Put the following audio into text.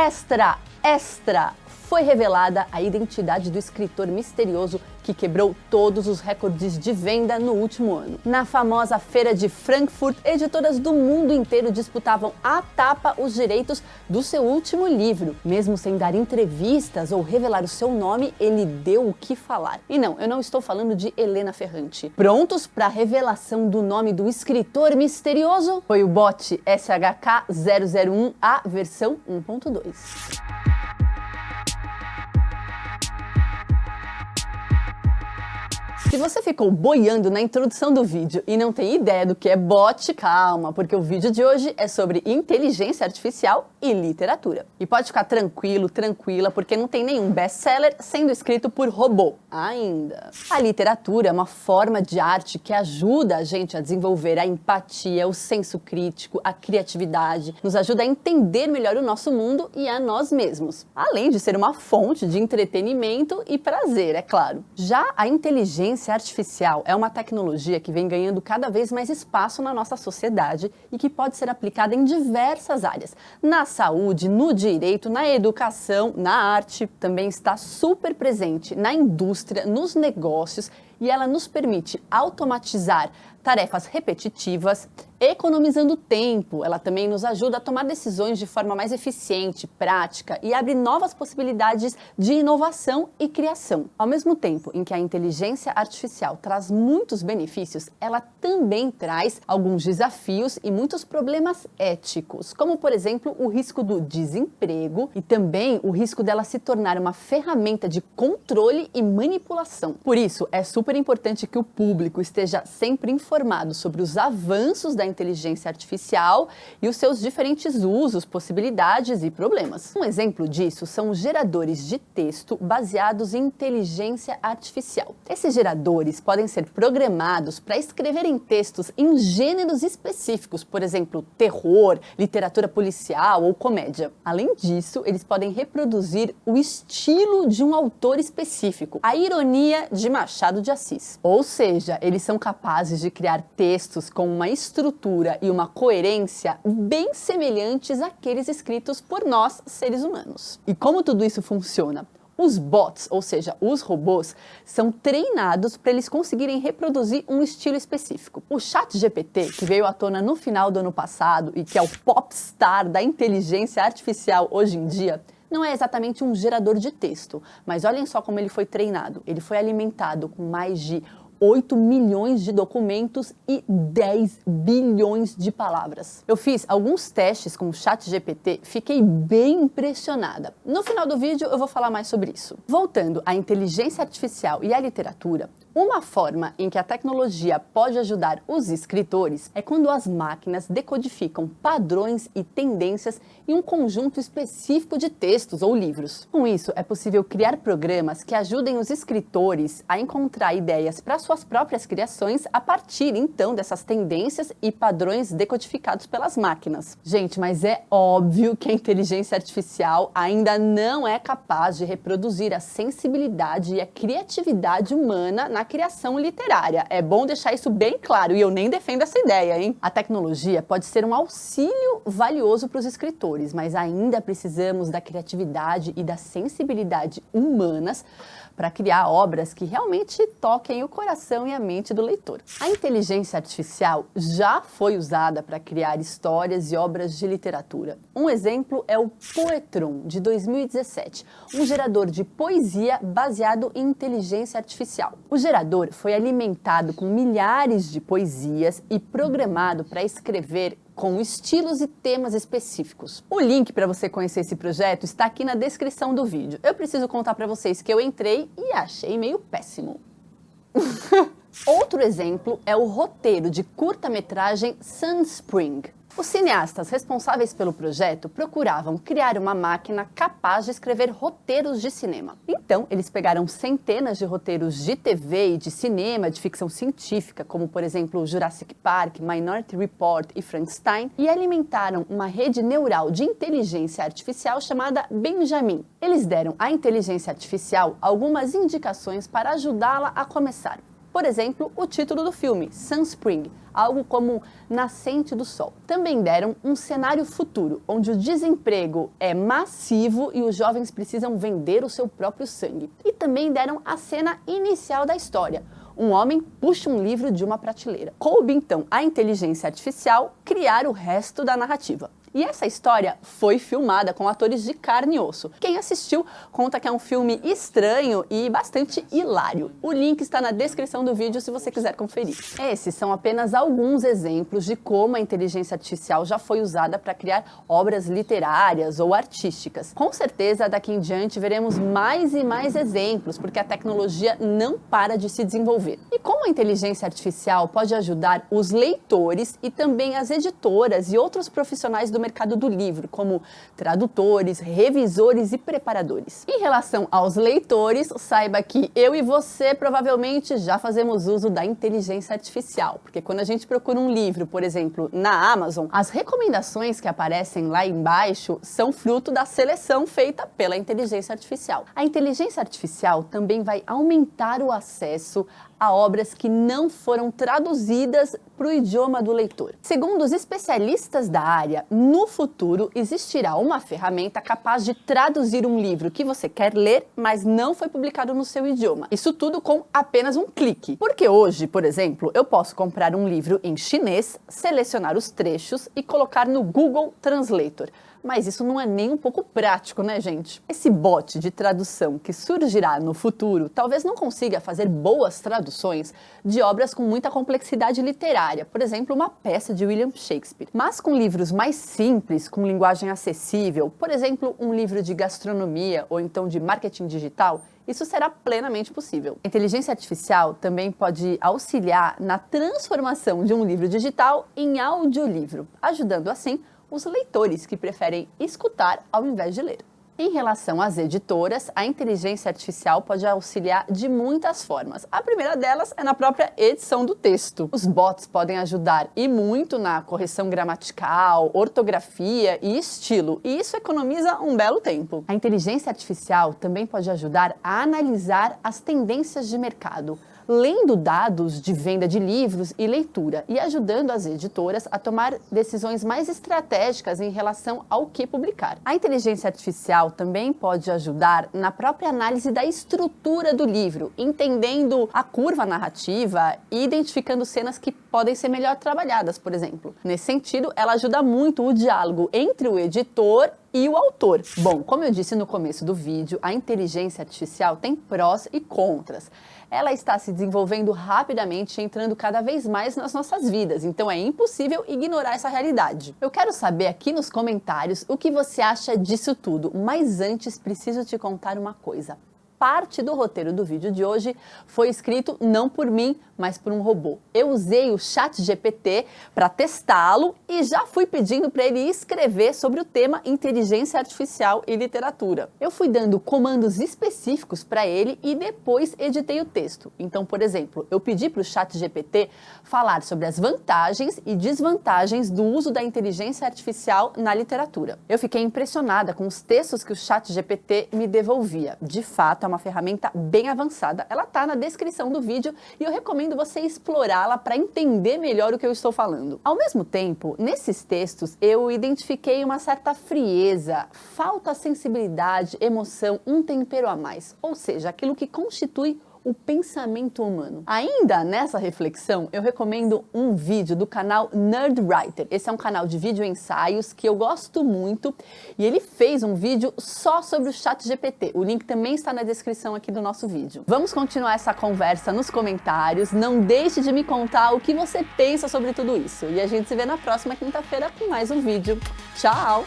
Extra, extra! Foi revelada a identidade do escritor misterioso que quebrou todos os recordes de venda no último ano. Na famosa feira de Frankfurt, editoras do mundo inteiro disputavam à tapa os direitos do seu último livro. Mesmo sem dar entrevistas ou revelar o seu nome, ele deu o que falar. E não, eu não estou falando de Helena Ferrante. Prontos para a revelação do nome do escritor misterioso? Foi o bot SHK-001A versão 1.2. Se você ficou boiando na introdução do vídeo e não tem ideia do que é bot, calma, porque o vídeo de hoje é sobre inteligência artificial e literatura. E pode ficar tranquilo, tranquila, porque não tem nenhum best-seller sendo escrito por robô, ainda. A literatura é uma forma de arte que ajuda a gente a desenvolver a empatia, o senso crítico, a criatividade, nos ajuda a entender melhor o nosso mundo e a nós mesmos. Além de ser uma fonte de entretenimento e prazer, é claro. Já a inteligência artificial é uma tecnologia que vem ganhando cada vez mais espaço na nossa sociedade e que pode ser aplicada em diversas áreas. Na saúde, no direito, na educação, na arte, também está super presente na indústria, nos negócios, e ela nos permite automatizar tarefas repetitivas, economizando tempo. Ela também nos ajuda a tomar decisões de forma mais eficiente, prática e abre novas possibilidades de inovação e criação. Ao mesmo tempo em que a inteligência artificial traz muitos benefícios, ela também traz alguns desafios e muitos problemas éticos, como por exemplo o risco do desemprego e também o risco dela se tornar uma ferramenta de controle e manipulação. Por isso, é super importante que o público esteja sempre informado sobre os avanços da inteligência artificial e os seus diferentes usos, possibilidades e problemas. Um exemplo disso são os geradores de texto baseados em inteligência artificial. Esses geradores podem ser programados para escreverem textos em gêneros específicos, por exemplo, terror, literatura policial ou comédia. Além disso, eles podem reproduzir o estilo de um autor específico, a ironia de Machado de Assis. Ou seja, eles são capazes de criar textos com uma estrutura e uma coerência bem semelhantes àqueles escritos por nós, seres humanos. E como tudo isso funciona? Os bots, ou seja, os robôs, são treinados para eles conseguirem reproduzir um estilo específico. O ChatGPT, que veio à tona no final do ano passado e que é o popstar da inteligência artificial hoje em dia, não é exatamente um gerador de texto, mas olhem só como ele foi treinado. Ele foi alimentado com mais de 8 milhões de documentos e 10 bilhões de palavras. Eu fiz alguns testes com o ChatGPT, fiquei bem impressionada. No final do vídeo eu vou falar mais sobre isso. Voltando à inteligência artificial e à literatura, uma forma em que a tecnologia pode ajudar os escritores é quando as máquinas decodificam padrões e tendências em um conjunto específico de textos ou livros. Com isso, é possível criar programas que ajudem os escritores a encontrar ideias para suas próprias criações a partir, então, dessas tendências e padrões decodificados pelas máquinas. Gente, mas é óbvio que a inteligência artificial ainda não é capaz de reproduzir a sensibilidade e a criatividade humana na criação literária. É bom deixar isso bem claro e eu nem defendo essa ideia, hein? A tecnologia pode ser um auxílio valioso para os escritores, mas ainda precisamos da criatividade e da sensibilidade humanas para criar obras que realmente toquem o coração e a mente do leitor. A inteligência artificial já foi usada para criar histórias e obras de literatura. Um exemplo é o Poetron, de 2017, um gerador de poesia baseado em inteligência artificial. O gerador foi alimentado com milhares de poesias e programado para escrever com estilos e temas específicos. O link para você conhecer esse projeto está aqui na descrição do vídeo. Eu preciso contar para vocês que eu entrei e achei meio péssimo. Outro exemplo é o roteiro de curta-metragem Sunspring. Os cineastas responsáveis pelo projeto procuravam criar uma máquina capaz de escrever roteiros de cinema. Então, eles pegaram centenas de roteiros de TV e de cinema, de ficção científica, como por exemplo Jurassic Park, Minority Report e Frankenstein, e alimentaram uma rede neural de inteligência artificial chamada Benjamin. Eles deram à inteligência artificial algumas indicações para ajudá-la a começar. Por exemplo, o título do filme, Sunspring, algo como Nascente do Sol. Também deram um cenário futuro, onde o desemprego é massivo e os jovens precisam vender o seu próprio sangue. E também deram a cena inicial da história. Um homem puxa um livro de uma prateleira. Coube então à inteligência artificial criar o resto da narrativa. E essa história foi filmada com atores de carne e osso. Quem assistiu conta que é um filme estranho e bastante hilário. O link está na descrição do vídeo se você quiser conferir. Esses são apenas alguns exemplos de como a inteligência artificial já foi usada para criar obras literárias ou artísticas. Com certeza, daqui em diante veremos mais e mais exemplos, porque a tecnologia não para de se desenvolver. E como a inteligência artificial pode ajudar os leitores e também as editoras e outros profissionais do mercado do livro, como tradutores, revisores e preparadores. Em relação aos leitores, saiba que eu e você provavelmente já fazemos uso da inteligência artificial, porque quando a gente procura um livro, por exemplo, na Amazon, as recomendações que aparecem lá embaixo são fruto da seleção feita pela inteligência artificial. A inteligência artificial também vai aumentar o acesso a obras que não foram traduzidas para o idioma do leitor. Segundo os especialistas da área, no futuro existirá uma ferramenta capaz de traduzir um livro que você quer ler, mas não foi publicado no seu idioma. Isso tudo com apenas um clique. Porque hoje, por exemplo, eu posso comprar um livro em chinês, selecionar os trechos e colocar no Google Translator. Mas isso não é nem um pouco prático, né, gente? Esse bot de tradução que surgirá no futuro talvez não consiga fazer boas traduções de obras com muita complexidade literária, por exemplo, uma peça de William Shakespeare. Mas com livros mais simples, com linguagem acessível, por exemplo, um livro de gastronomia ou então de marketing digital, isso será plenamente possível. A inteligência artificial também pode auxiliar na transformação de um livro digital em audiolivro, ajudando assim os leitores que preferem escutar ao invés de ler. Em relação às editoras, a inteligência artificial pode auxiliar de muitas formas. A primeira delas é na própria edição do texto. Os bots podem ajudar e muito na correção gramatical, ortografia e estilo, e isso economiza um belo tempo. A inteligência artificial também pode ajudar a analisar as tendências de mercado, lendo dados de venda de livros e leitura e ajudando as editoras a tomar decisões mais estratégicas em relação ao que publicar. A inteligência artificial também pode ajudar na própria análise da estrutura do livro, entendendo a curva narrativa e identificando cenas que podem ser melhor trabalhadas, por exemplo. Nesse sentido, ela ajuda muito o diálogo entre o editor e o autor. Bom, como eu disse no começo do vídeo, a inteligência artificial tem prós e contras. Ela está se desenvolvendo rapidamente, entrando cada vez mais nas nossas vidas, então é impossível ignorar essa realidade. Eu quero saber aqui nos comentários o que você acha disso tudo, mas antes preciso te contar uma coisa. Parte do roteiro do vídeo de hoje foi escrito não por mim, mas por um robô. Eu usei o ChatGPT para testá-lo e já fui pedindo para ele escrever sobre o tema inteligência artificial e literatura. Eu fui dando comandos específicos para ele e depois editei o texto. Então, por exemplo, eu pedi para o ChatGPT falar sobre as vantagens e desvantagens do uso da inteligência artificial na literatura. Eu fiquei impressionada com os textos que o ChatGPT me devolvia. De fato, é uma ferramenta bem avançada. Ela está na descrição do vídeo e eu recomendo você explorá-la para entender melhor o que eu estou falando. Ao mesmo tempo, nesses textos eu identifiquei uma certa frieza, falta sensibilidade, emoção, um tempero a mais, ou seja, aquilo que constitui o pensamento humano. Ainda nessa reflexão, eu recomendo um vídeo do canal Nerdwriter. Esse é um canal de vídeo ensaios que eu gosto muito e ele fez um vídeo só sobre o ChatGPT. O link também está na descrição aqui do nosso vídeo. Vamos continuar essa conversa nos comentários. Não deixe de me contar o que você pensa sobre tudo isso. E a gente se vê na próxima quinta-feira com mais um vídeo. Tchau!